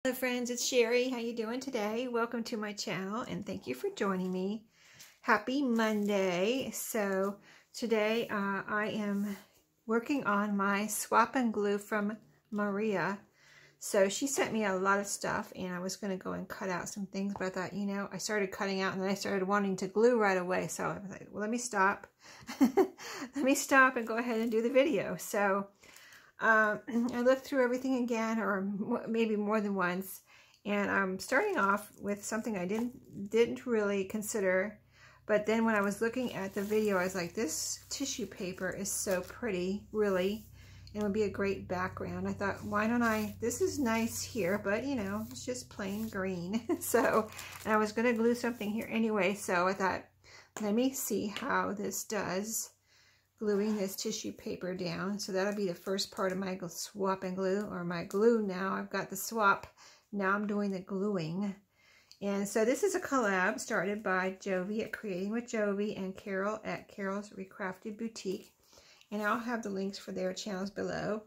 Hello friends, it's Sherry. How you doing today? Welcome to my channel and thank you for joining me. Happy Monday. So today I am working on my swap and glue from Maria. So she sent me a lot of stuff and I was going to go and cut out some things, but I thought, you know, I started cutting out and then I started wanting to glue right away. So I was like, well, let me stop. Let me stop and go ahead and do the video. So I looked through everything again, or maybe more than once, and I'm starting off with something I didn't really consider, but then when I was looking at the video, I was like, this tissue paper is so pretty, really, and it would be a great background. I thought, why don't this is nice here, but you know, it's just plain green. So, and I was going to glue something here anyway, so I thought, let me see how this does. Gluing this tissue paper down. So that'll be the first part of my swap and glue, or my glue now. I've got the swap. Now I'm doing the gluing. And so this is a collab started by Jovi at Creating with Jovi and Carol at Carol's Recrafted Boutique. And I'll have the links for their channels below.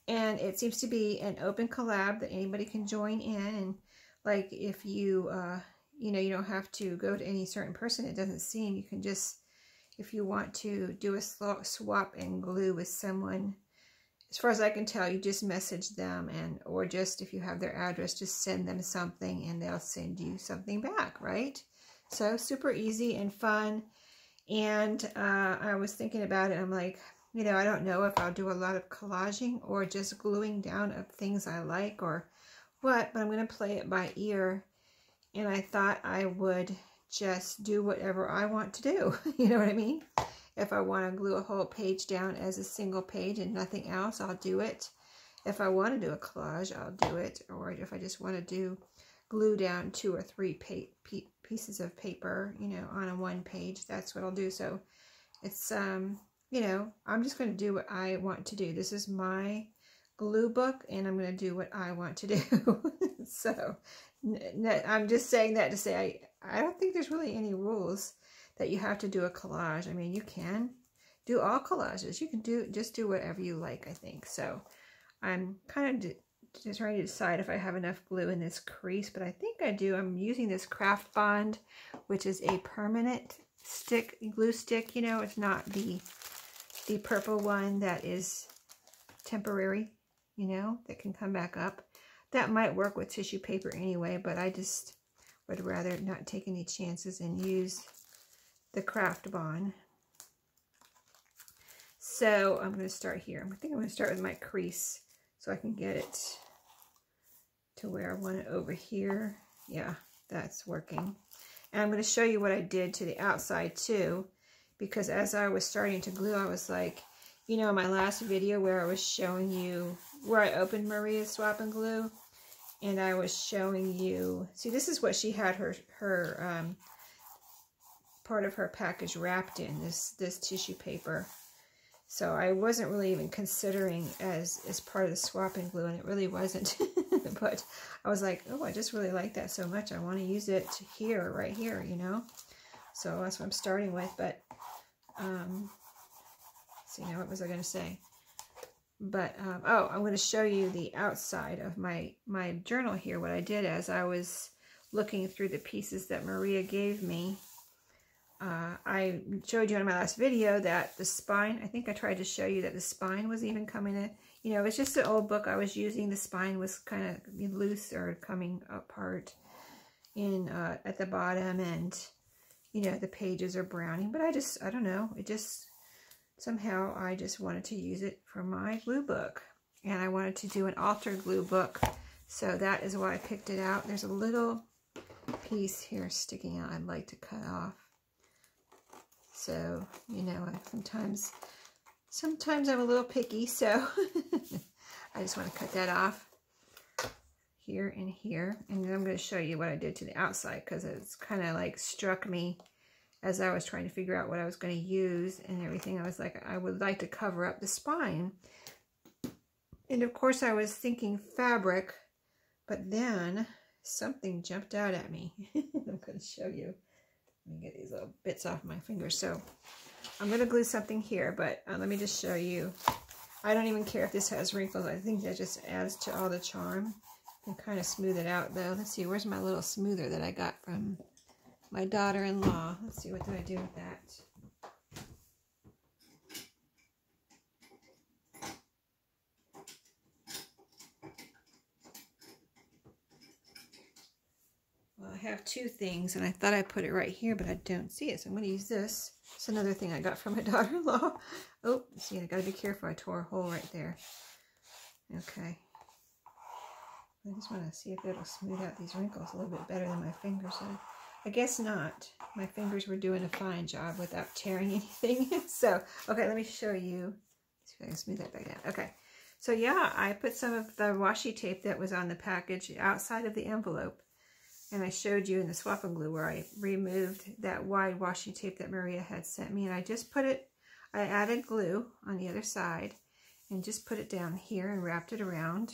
And it seems to be an open collab that anybody can join in. And like if you, you know, you don't have to go to any certain person. It doesn't seem. You can just, if you want to do a swap and glue with someone, as far as I can tell, you just message them, and or just if you have their address, just send them something and they'll send you something back, right? So super easy and fun. And I was thinking about it. I'm like, you know, I don't know if I'll do a lot of collaging or just gluing down of things I like or what, but I'm going to play it by ear. And I thought I would just do whatever I want to do. You know what I mean? If I want to glue a whole page down as a single page and nothing else, I'll do it. If I want to do a collage, I'll do it. Or if I just want to glue down 2 or 3 pieces of paper, you know, on a one page, that's what I'll do. So it's, you know, I'm just going to do what I want to do. This is my glue book and I'm going to do what I want to do. So I'm just saying that to say I don't think there's really any rules that you have to do a collage. I mean, you can do all collages. You can just do whatever you like, I think. So I'm kind of just trying to decide if I have enough glue in this crease, but I think I do. I'm using this Craft Bond, which is a permanent glue stick. You know, it's not the purple one that is temporary, you know, that can come back up. That might work with tissue paper anyway, but I just would rather not take any chances and use the Craft Bond. So I'm going to start here. I think I'm going to start with my crease so I can get it to where I want it over here. Yeah, that's working. And I'm going to show you what I did to the outside too, because as I was starting to glue, I was like, you know, in my last video where I was showing you where I opened Maria's swap and glue, and I was showing you, see, this is what she had her part of her package wrapped in, this tissue paper. So I wasn't really even considering as part of the swap and glue, and it really wasn't. But I was like, oh, I just really like that so much. I want to use it here, right here, you know. So that's what I'm starting with. But see, now what was I going to say? But, oh, I'm going to show you the outside of my journal here. What I did as I was looking through the pieces that Maria gave me. I showed you in my last video that the spine, I think I tried to show you that the spine was even coming in. You know, it's just an old book I was using. The spine was kind of loose or coming apart in at the bottom. And, you know, the pages are browning. But I don't know. It just... somehow I just wanted to use it for my glue book. And I wanted to do an altar glue book. So that is why I picked it out. There's a little piece here sticking out I'd like to cut off. So, you know, sometimes I'm a little picky, so I just want to cut that off here and here. And then I'm going to show you what I did to the outside, because it's kind of like struck me as I was trying to figure out what I was going to use and everything. I was like, I would like to cover up the spine. And of course I was thinking fabric, but then something jumped out at me. I'm going to show you. Let me get these little bits off my fingers. So I'm going to glue something here, but let me just show you. I don't even care if this has wrinkles. I think that just adds to all the charm. And kind of smooth it out though. Let's see, where's my little smoother that I got from my daughter-in-law? Let's see, what do I do with that? Well, I have two things, and I thought I put it right here, but I don't see it, so I'm going to use this. It's another thing I got from my daughter-in-law. Oh, see, I got to be careful. I tore a hole right there. Okay. I just want to see if it'll smooth out these wrinkles a little bit better than my fingers. I guess not. My fingers were doing a fine job without tearing anything. So, okay, let me show you. See if I can smooth that back down. Okay. So, yeah, I put some of the washi tape that was on the package outside of the envelope. And I showed you in the swap and glue where I removed that wide washi tape that Maria had sent me. And I just put it, I added glue on the other side and just put it down here and wrapped it around.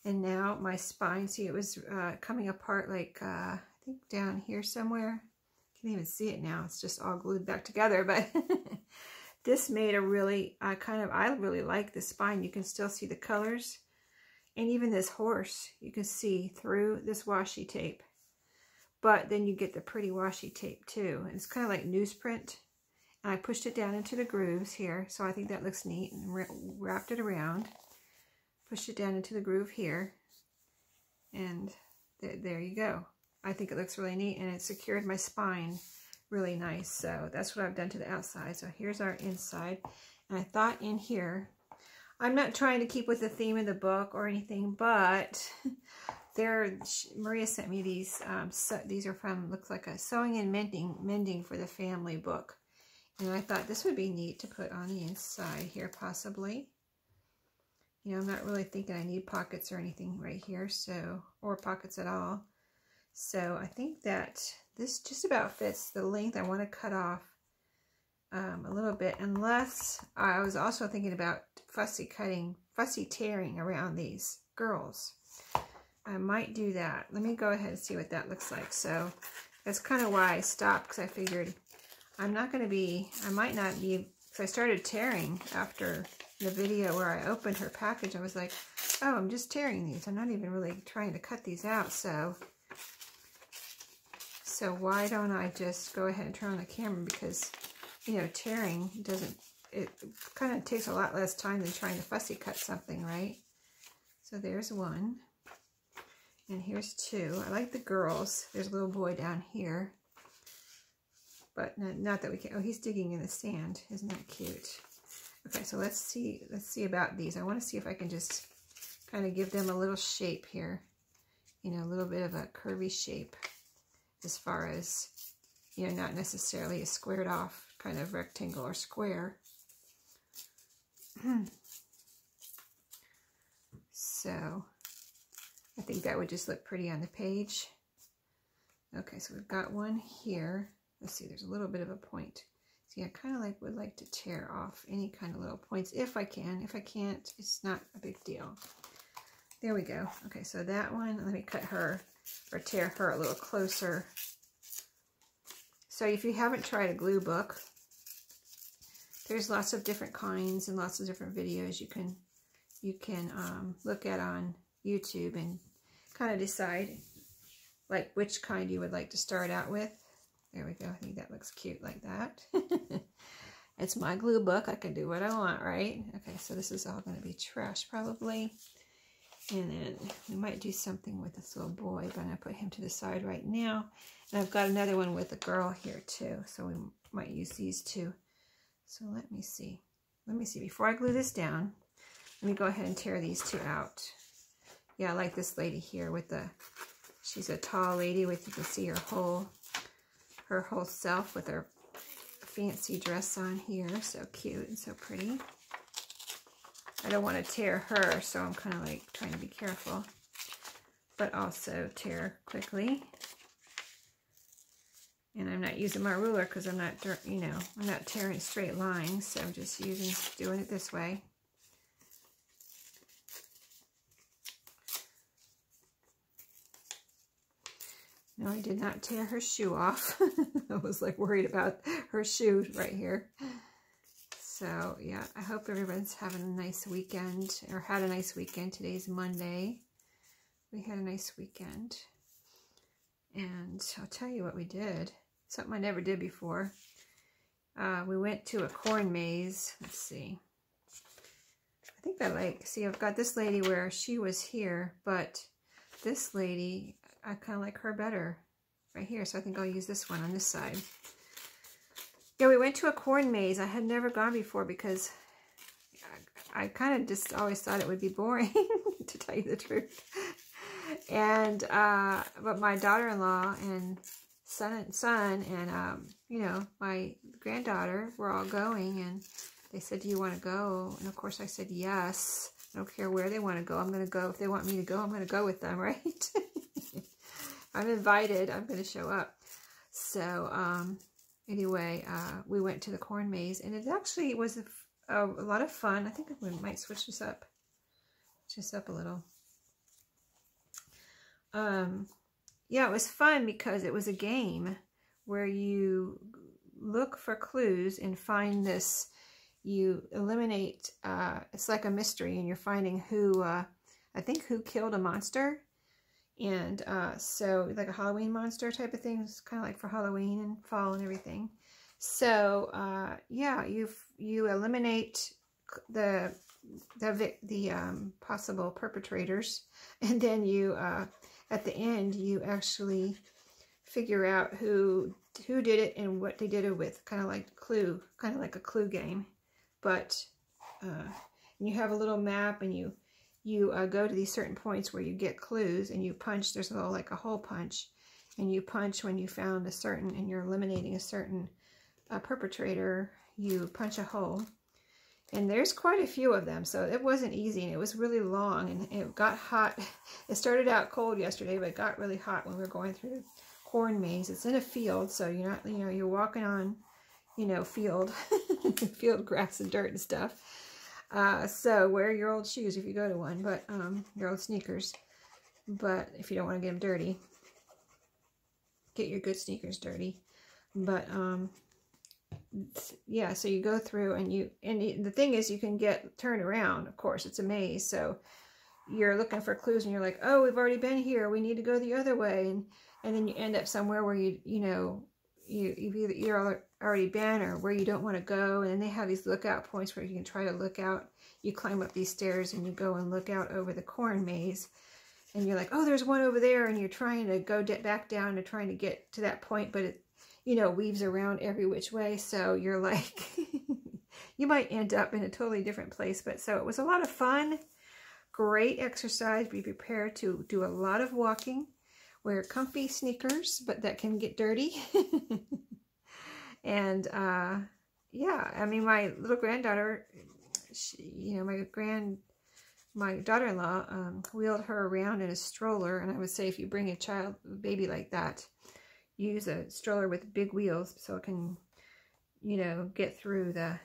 And now my spine, see, it was coming apart like, I think down here somewhere. Can't even see it now. It's just all glued back together. But this made a really, I really like the spine. You can still see the colors. And even this horse, you can see through this washi tape. But then you get the pretty washi tape too. And it's kind of like newsprint. And I pushed it down into the grooves here. So I think that looks neat. And wrapped it around. Pushed it down into the groove here. And there you go. I think it looks really neat. And it secured my spine really nice. So that's what I've done to the outside. So here's our inside. And I thought in here, I'm not trying to keep with the theme of the book or anything, but Maria sent me these. These are from, looks like a sewing and mending for the family book. And I thought this would be neat to put on the inside here, possibly. You know, I'm not really thinking I need pockets or anything right here, so, or pockets at all. So I think that this just about fits the length. I want to cut off a little bit, unless I was also thinking about fussy tearing around these girls. I might do that. Let me go ahead and see what that looks like. So that's kind of why I stopped, because I figured I might not be, because I started tearing after the video where I opened her package. I was like, oh, I'm just tearing these. I'm not even really trying to cut these out. So why don't I just go ahead and turn on the camera, because you know, tearing it kind of takes a lot less time than trying to fussy cut something, right? So there's one. And here's two. I like the girls. There's a little boy down here. But not that we can, oh, he's digging in the sand. Isn't that cute? Okay, so let's see about these. I want to see if I can just kind of give them a little shape here. You know, a little bit of a curvy shape as far as, you know, not necessarily a squared off kind of rectangle or square. So I think that would just look pretty on the page. Okay, so we've got one here. Let's see, there's a little bit of a point. See, I kind of would like to tear off any kind of little points if I can. If I can't, it's not a big deal. There we go. Okay, so that one, let me cut her or tear her a little closer. So if you haven't tried a glue book, there's lots of different kinds and lots of different videos you can look at on YouTube and kind of decide like which kind you would like to start out with. There we go. I think that looks cute like that. It's my glue book. I can do what I want, right? Okay, so this is all going to be trash probably. And then we might do something with this little boy, but I'm going to put him to the side right now. And I've got another one with a girl here too, so we might use these two. So let me see. Before I glue this down, let me go ahead and tear these two out. Yeah, I like this lady here with she's a tall lady with, you can see her whole self with her fancy dress on here. So cute and so pretty. I don't want to tear her, so I'm kind of like trying to be careful, but also tear quickly. And I'm not using my ruler because I'm not, you know, I'm not tearing straight lines, so I'm just doing it this way. No, I did not tear her shoe off. I was like worried about her shoe right here. So yeah, I hope everyone's having a nice weekend, or had a nice weekend. Today's Monday. we had a nice weekend. And I'll tell you what we did. Something I never did before. We went to a corn maze. Let's see. I think I like, see, I've got this lady where she was here, but this lady, I kind of like her better right here. So I think I'll use this one on this side. Yeah, we went to a corn maze. I had never gone before because I kind of just always thought it would be boring, to tell you the truth. And, but my daughter-in-law and son and, you know, my granddaughter were all going, and they said, do you want to go? And of course I said, yes. I don't care where they want to go. I'm going to go. If they want me to go, I'm going to go with them, right? I'm invited. I'm going to show up. So, anyway, we went to the corn maze, and it actually was a lot of fun. I think we might switch this up a little. Yeah, it was fun because it was a game where you look for clues and find this, you eliminate, it's like a mystery, and you're finding who, I think who killed a monster. And so like a Halloween monster type of thing. It's kind of like for Halloween and fall and everything. So yeah, you eliminate the possible perpetrators, and then you at the end you actually figure out who did it and what they did it with, kind of like a clue game. But you have a little map, and you go to these certain points where you get clues, and you punch. There's a little, like a hole punch, and you punch when you found a certain, and you're eliminating a certain perpetrator. You punch a hole, and there's quite a few of them, so it wasn't easy, and it was really long, and it got hot. It started out cold yesterday, but it got really hot when we were going through the corn maze. It's in a field, so you're not, you know, you're walking on, you know, field grass and dirt and stuff. So wear your old shoes if you go to one, but your old sneakers. But if you don't want to get them dirty, get your good sneakers dirty. But yeah, so you go through, and the thing is, you can get turned around. Of course, it's a maze, so you're looking for clues, and you're like, oh, we've already been here, we need to go the other way, and then you end up somewhere where you're already been, or where you don't want to go. And then they have these lookout points where you can try to look out. You climb up these stairs, and you go and look out over the corn maze, and you're like, oh, there's one over there, and you're trying to go back down and trying to get to that point, but it, you know, weaves around every which way. So you're like, you might end up in a totally different place. But so it was a lot of fun, great exercise. Be prepared to do a lot of walking. Wear comfy sneakers, but that can get dirty. And yeah, I mean, my little granddaughter, you know, my daughter-in-law wheeled her around in a stroller. And I would say, if you bring a baby like that, use a stroller with big wheels so it can, you know, get through the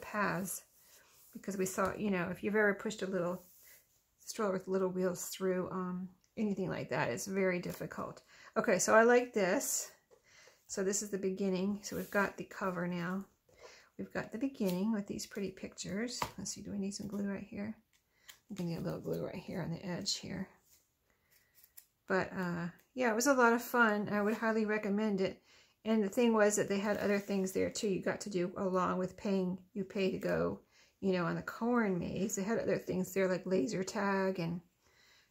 paths. Because we saw, you know, if you've ever pushed a little stroller with little wheels through anything like that, it's very difficult. Okay, so I like this. So this is the beginning. So we've got the cover now. We've got the beginning with these pretty pictures. Let's see, do we need some glue right here? I'm gonna need a little glue right here on the edge here. But yeah, it was a lot of fun. I would highly recommend it. And the thing was that they had other things there too. You got to do along with paying. You pay to go, you know, on the corn maze. They had other things there like laser tag and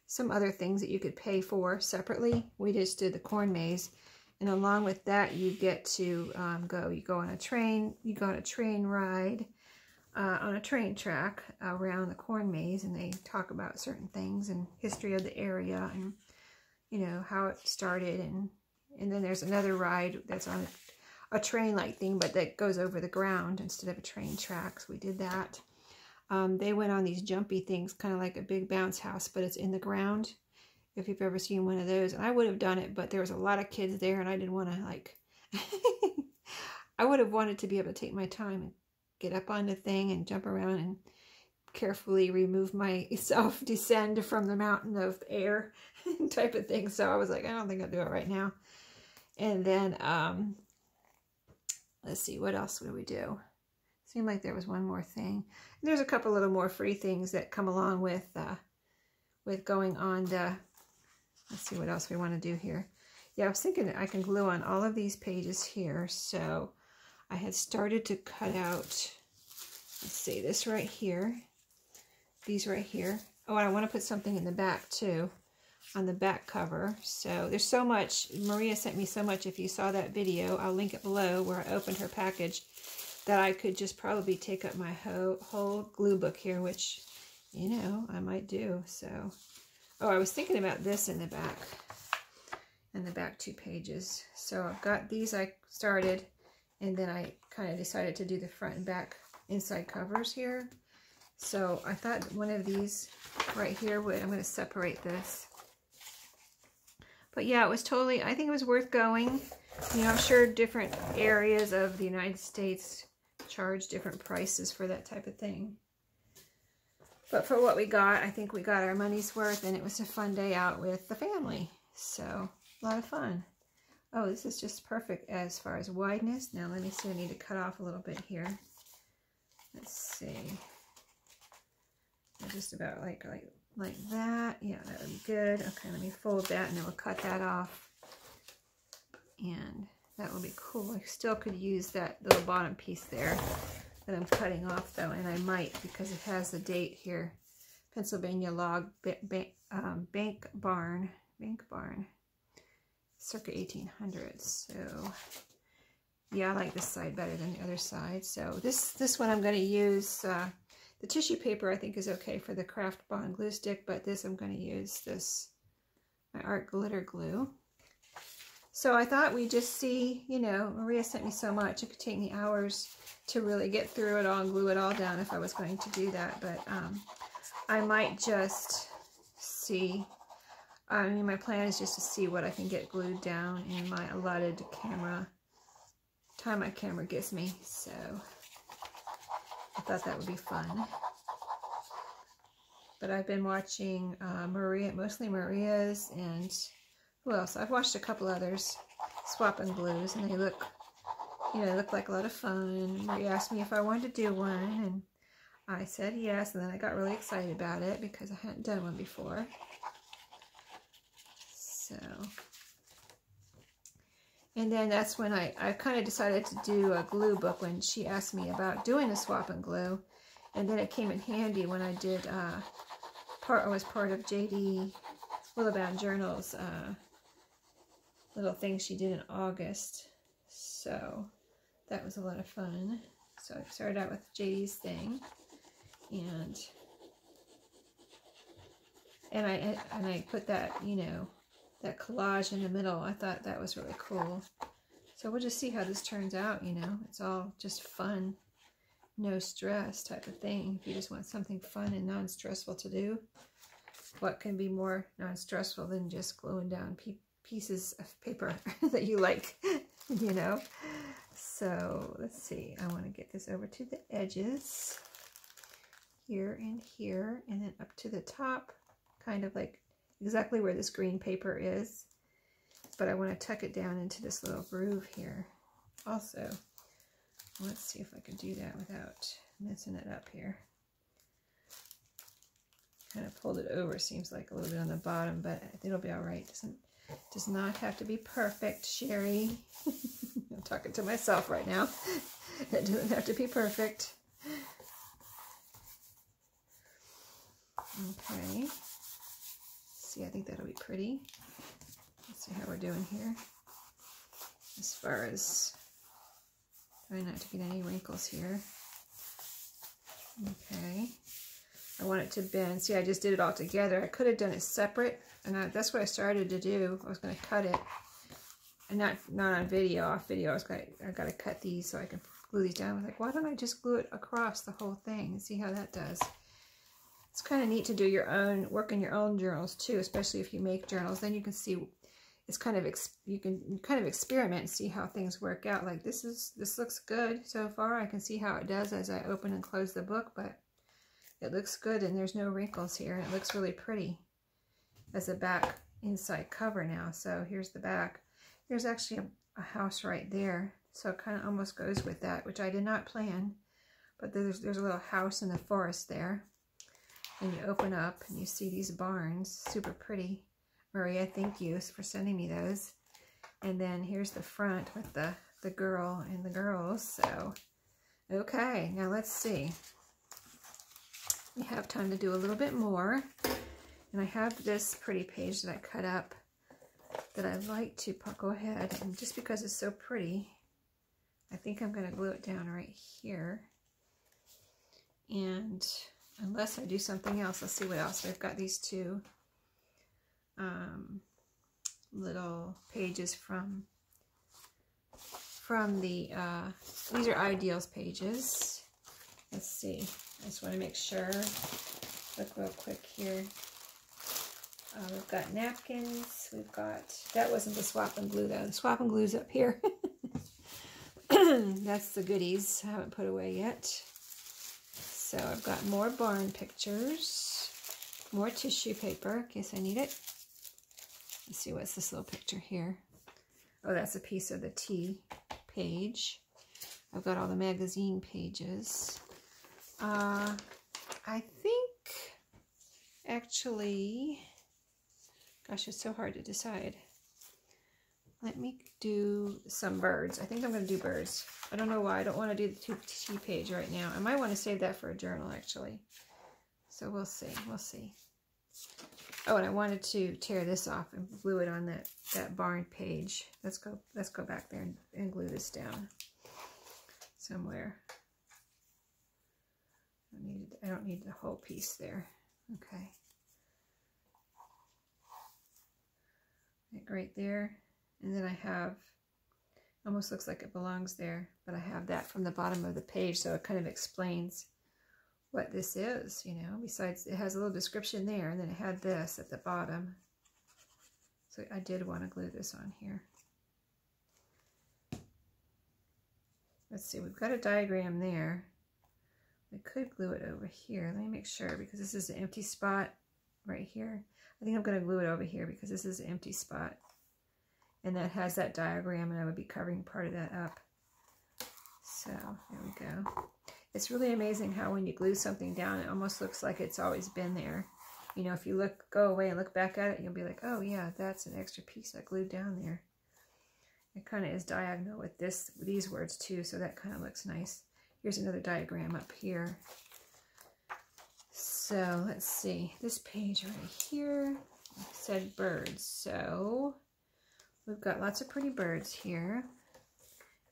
some other things that you could pay for separately. We just did the corn maze. And along with that, you get to you go on a train, you go on a train ride on a train track around the corn maze, and they talk about certain things and history of the area and, you know, how it started. And then there's another ride that's on a train-like thing, but that goes over the ground instead of a train track. So we did that. They went on these jumpy things, kind of like a big bounce house, but it's in the ground. If you've ever seen one of those. And I would have done it, but there was a lot of kids there, and I didn't want to, like, I would have wanted to be able to take my time and get up on the thing and jump around and carefully remove myself, descend from the mountain of air type of thing. So I was like, I don't think I'll do it right now. And then, let's see, what else would we do? Seemed like there was one more thing. And there's a couple little more free things that come along with with going on the, let's see what else we want to do here. Yeah, I was thinking I can glue on all of these pages here. So I had started to cut out, let's see, this right here, these right here. Oh, and I want to put something in the back too, on the back cover. So there's so much. Maria sent me so much. If you saw that video, I'll link it below, where I opened her package, that I could just probably take up my whole glue book here, which, you know, I might do. So, oh, I was thinking about this in the back 2 pages. So I've got these I started, and then I kind of decided to do the front and back inside covers here. So I thought one of these right here would, I'm going to separate this. But yeah, it was totally, I think it was worth going. You know, I'm sure different areas of the United States charge different prices for that type of thing. But for what we got, I think we got our money's worth, and it was a fun day out with the family. So, a lot of fun. Oh, this is just perfect as far as wideness. Now, let me see, I need to cut off a little bit here. Let's see. Just about like that. Yeah, that would be good. Okay, let me fold that, and then we'll cut that off. And that will be cool. I still could use that little bottom piece there that I'm cutting off, though, and I might, because it has the date here. Pennsylvania Log Bank Barn, circa 1800s. So yeah, I like this side better than the other side. So this one I'm going to use. The tissue paper I think is okay for the craft bond glue stick, but this I'm going to use this, my art glitter glue. So I thought we'd just see, you know, Maria sent me so much, it could take me hours to really get through it all and glue it all down if I was going to do that, but I might just see. I mean, my plan is just to see what I can get glued down in my allotted time my camera gives me, so I thought that would be fun. But I've been watching mostly Maria's, and who else? I've watched a couple others, swap and glues, and they look, you know, they look like a lot of fun. Maria asked me if I wanted to do one, and I said yes, and then I got really excited about it because I hadn't done one before. So, and then that's when I kind of decided to do a glue book when she asked me about doing a swap and glue, and then it came in handy when I did I was part of JD Willowbound Journal's little thing she did in August, so that was a lot of fun. So I started out with JD's thing, and I put that, you know, that collage in the middle. I thought that was really cool. So we'll just see how this turns out, you know. It's all just fun, no stress type of thing. If you just want something fun and non-stressful to do, what can be more non-stressful than just gluing down pieces of paper that you like, you know? So let's see. I want to get this over to the edges, here and here, and then up to the top, kind of like exactly where this green paper is, but I want to tuck it down into this little groove here also. Let's see if I can do that without messing it up here. Kind of pulled it over, seems like a little bit on the bottom, but it'll be all right. Does not have to be perfect, Sherry. I'm talking to myself right now. It doesn't have to be perfect. Okay. See, I think that'll be pretty. Let's see how we're doing here. As far as trying not to get any wrinkles here. Okay. I want it to bend. See, I just did it all together. I could have done it separate, and that's what I started to do. I was going to cut it, and not on video. Off video, I got to cut these so I can glue these down. I was like, why don't I just glue it across the whole thing and see how that does? It's kind of neat to do your own work in your own journals too, especially if you make journals. Then you can see it's kind of you can kind of experiment and see how things work out. Like this looks good so far. I can see how it does as I open and close the book, but it looks good and there's no wrinkles here. And it looks really pretty as a back inside cover now. So here's the back. There's actually a house right there, so it kind of almost goes with that, which I did not plan. But there's a little house in the forest there. And you open up and you see these barns. Super pretty. Maria, thank you for sending me those. And then here's the front with the girl and the girls. So, okay, now let's see. We have time to do a little bit more. And I have this pretty page that I cut up that I'd like to go ahead, and just because it's so pretty, I think I'm going to glue it down right here. And unless I do something else, let's see what else. I've got these two little pages from the, these are ideals pages. Let's see. I just want to make sure. Look real quick here. We've got napkins. We've got, that wasn't the swap and glue though. The swap and glue's up here. That's the goodies. I haven't put away yet. So I've got more barn pictures. More tissue paper in case I need it. Let's see, what's this little picture here? Oh, that's a piece of the tea page. I've got all the magazine pages. I think, actually, gosh, it's so hard to decide. Let me do some birds. I think I'm going to do birds. I don't know why. I don't want to do the tea page right now. I might want to save that for a journal, actually. So we'll see. We'll see. Oh, and I wanted to tear this off and glue it on that barn page. Let's go back there and glue this down somewhere. I don't need the whole piece there. Okay. Like right there. And then I have, almost looks like it belongs there, but I have that from the bottom of the page, so it kind of explains what this is, you know. Besides, it has a little description there, and then it had this at the bottom. So I did want to glue this on here. Let's see, we've got a diagram there. I could glue it over here. Let me make sure, because this is an empty spot right here. I think I'm going to glue it over here because this is an empty spot. And that has that diagram, and I would be covering part of that up. So, there we go. It's really amazing how when you glue something down, it almost looks like it's always been there. You know, if you go away and look back at it, you'll be like, oh yeah, that's an extra piece I glued down there. It kind of is diagonal with these words too, so that kind of looks nice. Here's another diagram up here. So, let's see. This page right here said birds. So, we've got lots of pretty birds here.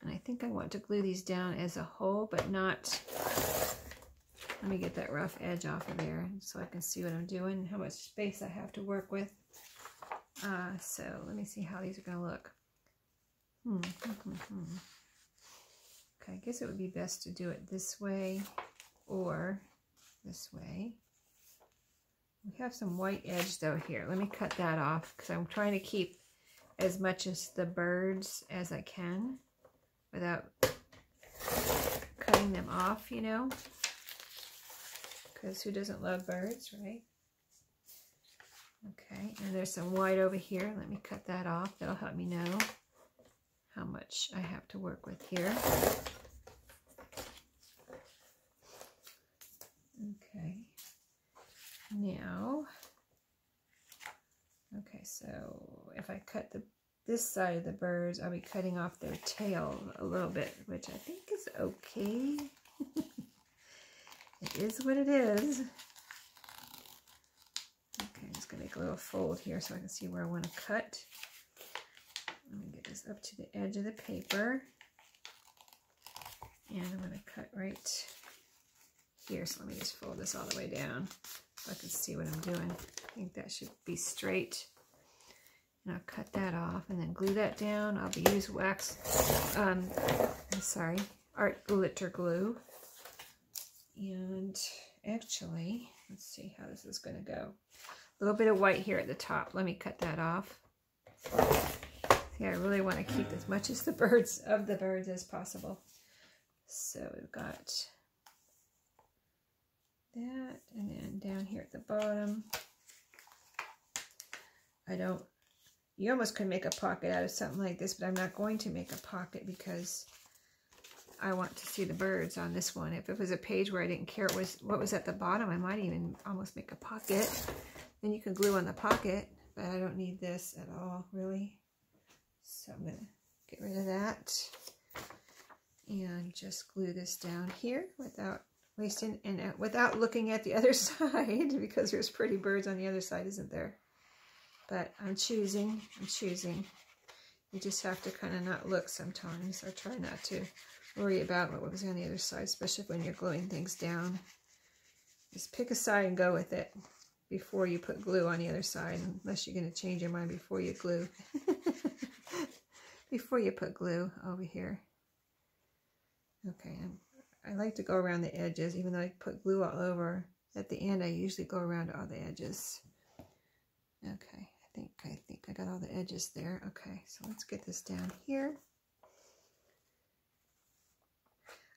And I think I want to glue these down as a whole, but not... Let me get that rough edge off of there so I can see what I'm doing, how much space I have to work with. So let me see how these are going to look. Okay, I guess it would be best to do it this way or this way. We have some white edge though here. Let me cut that off because I'm trying to keep as much as the birds as I can without cutting them off, you know, because who doesn't love birds, right? Okay, and there's some white over here. Let me cut that off. That'll help me know how much I have to work with here. Okay, now, okay, so if I cut this side of the birds, I'll be cutting off their tail a little bit, which I think is okay. It is what it is. Okay, I'm just going to make a little fold here so I can see where I want to cut. Let me get this up to the edge of the paper. And I'm going to cut right here. So let me just fold this all the way down so I can see what I'm doing. I think that should be straight. And I'll cut that off and then glue that down. I'll be using art glitter glue. And actually, let's see how this is going to go. A little bit of white here at the top. Let me cut that off. See, I really want to keep as much as the birds as possible. So we've got that, and then down here at the bottom, you almost could make a pocket out of something like this, but I'm not going to make a pocket because I want to see the birds on this one. If it was a page where I didn't care what was at the bottom, I might even almost make a pocket. Then you can glue on the pocket, but I don't need this at all, really. So I'm going to get rid of that and just glue this down here without wasting and without looking at the other side, because there's pretty birds on the other side, isn't there? But I'm choosing. You just have to kind of not look sometimes, or try not to worry about what was on the other side, especially when you're gluing things down. Just pick a side and go with it before you put glue on the other side, unless you're going to change your mind before you glue. Before you put glue over here. Okay, I like to go around the edges, even though I put glue all over. At the end, I usually go around all the edges. Okay, I think I got all the edges there. Okay, so let's get this down here.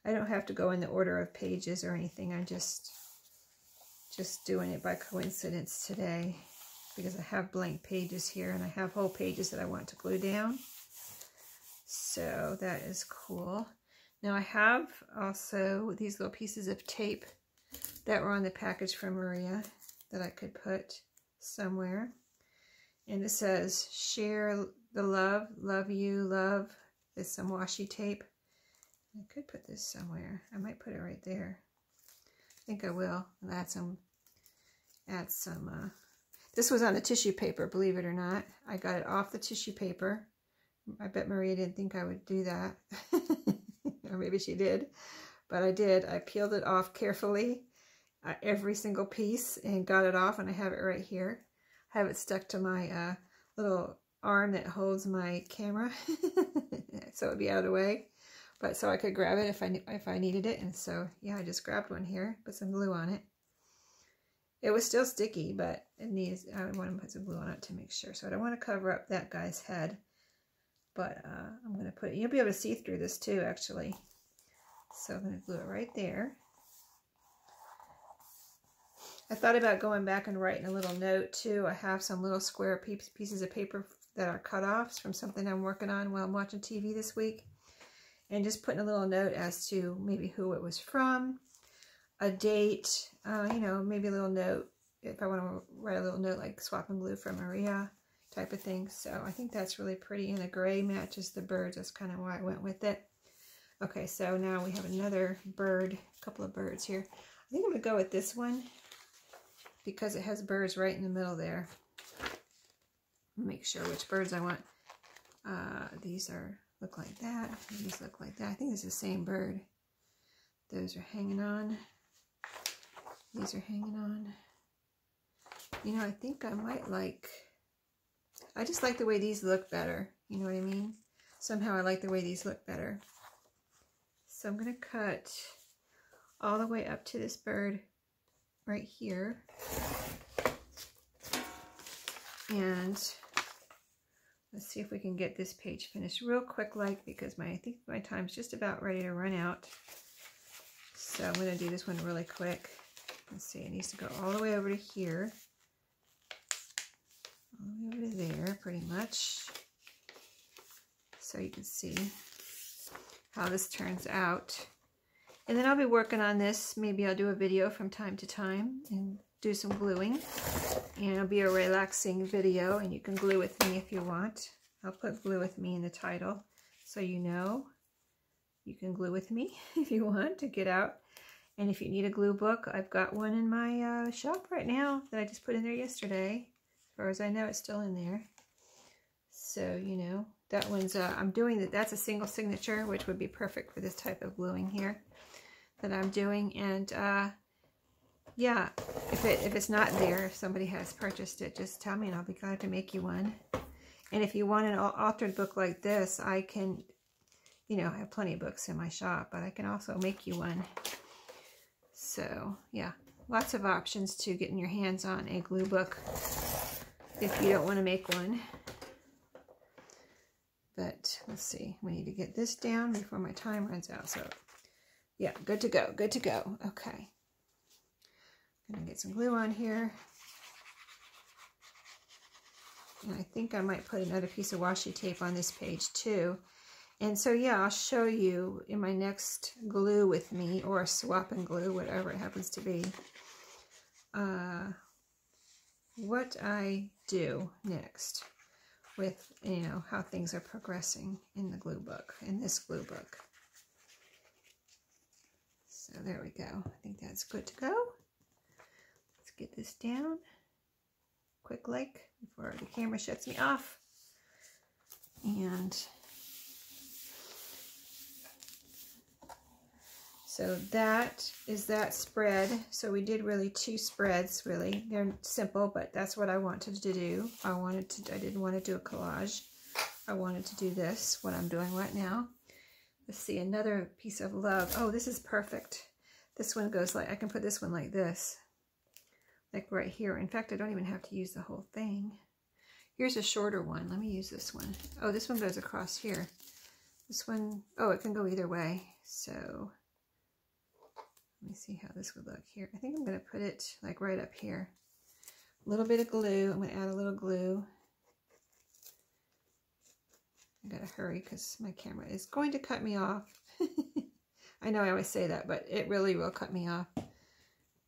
I don't have to go in the order of pages or anything. I'm just doing it by coincidence today, because I have blank pages here and I have whole pages that I want to glue down. So that is cool. Now I have also these little pieces of tape that were on the package from Maria that I could put somewhere. And it says, share the love, love you, love. There's some washi tape. I could put this somewhere. I might put it right there. I think I will. I'll add some, this was on the tissue paper, believe it or not. I got it off the tissue paper. I bet Maria didn't think I would do that. Or maybe she did. But I did. I peeled it off carefully, every single piece, and got it off, and I have it right here. I have it stuck to my little arm that holds my camera, so it would be out of the way. But so I could grab it if I needed it. And so, yeah, I just grabbed one here, put some glue on it. It was still sticky, but I want to put some glue on it to make sure. So I don't want to cover up that guy's head. But I'm going to put it, you'll be able to see through this too, actually. So I'm going to glue it right there. I thought about going back and writing a little note too. I have some little square pieces of paper that are cut-offs from something I'm working on while I'm watching TV this week. And just putting a little note as to maybe who it was from, a date, you know, maybe a little note if I want to write a little note like swap and glue from Maria type of thing. So I think that's really pretty, and the gray matches the birds. That's kind of why I went with it. Okay, so now we have another bird, a couple of birds here. I think I'm going to go with this one because it has birds right in the middle there. Make sure which birds I want. These look like that. These look like that. I think it's the same bird. Those are hanging on. These are hanging on. You know, I think I might like... I just like the way these look better. You know what I mean? Somehow I like the way these look better. So I'm going to cut all the way up to this bird right here. And let's see if we can get this page finished real quick, because I think my time's just about ready to run out. So I'm going to do this one really quick. Let's see, it needs to go all the way over to here. All the way over to there, pretty much. So you can see how this turns out. And then I'll be working on this. Maybe I'll do a video from time to time and do some gluing. And it'll be a relaxing video, and you can glue with me if you want. I'll put glue with me in the title, so you know you can glue with me if you want to get out. And if you need a glue book, I've got one in my shop right now that I just put in there yesterday. As far as I know, it's still in there. So, you know, that one's, I'm doing that. That's a single signature, which would be perfect for this type of gluing here that I'm doing. And yeah, if it's not there, if somebody has purchased it, just tell me and I'll be glad to make you one. And if you want an altered book like this, I can, you know, I have plenty of books in my shop, but I can also make you one. So, yeah, lots of options to getting your hands on a glue book if you don't want to make one. But let's see, we need to get this down before my time runs out. So, yeah, good to go, good to go. Okay. I'm going to get some glue on here. And I think I might put another piece of washi tape on this page too. And so, yeah, I'll show you in my next glue with me, or swap and glue, whatever it happens to be, what I do next with, you know, how things are progressing in the glue book, in this glue book. So there we go. I think that's good to go. Let's get this down. Quick like before the camera shuts me off. And so that is that spread. So we did really 2 spreads, really. They're simple, but that's what I wanted to do. I didn't want to do a collage. I wanted to do this, what I'm doing right now. Let's see, another piece of love. Oh, this is perfect. This one goes like, I can put this one like this. Like right here. In fact, I don't even have to use the whole thing. Here's a shorter one. Let me use this one. Oh, this one goes across here. This one, oh, it can go either way. So let me see how this would look here. I think I'm going to put it like right up here. A little bit of glue. I'm going to add a little glue. I got to hurry because my camera is going to cut me off. I know I always say that, but it really will cut me off.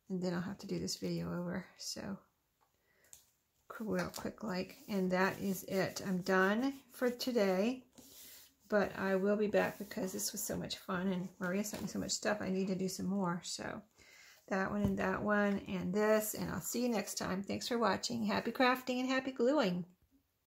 And then I'll have to do this video over. So real quick like. And that is it. I'm done for today. But I will be back because this was so much fun, and Maria sent me so much stuff. I need to do some more. So that one and this, and I'll see you next time. Thanks for watching. Happy crafting and happy gluing.